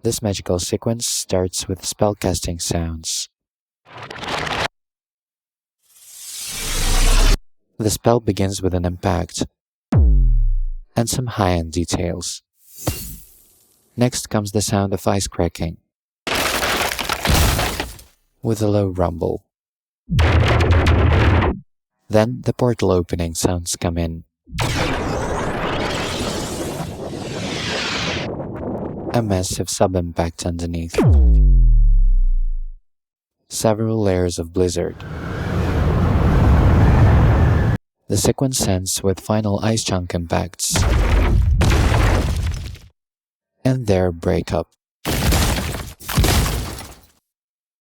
This magical sequence starts with spellcasting sounds. The spell begins with an impact and some high-end details. Next comes the sound of ice cracking, with a low rumble. Then the portal opening sounds come in. A massive sub-impact underneath. Several layers of blizzard. The sequence ends with final ice chunk impacts and their breakup.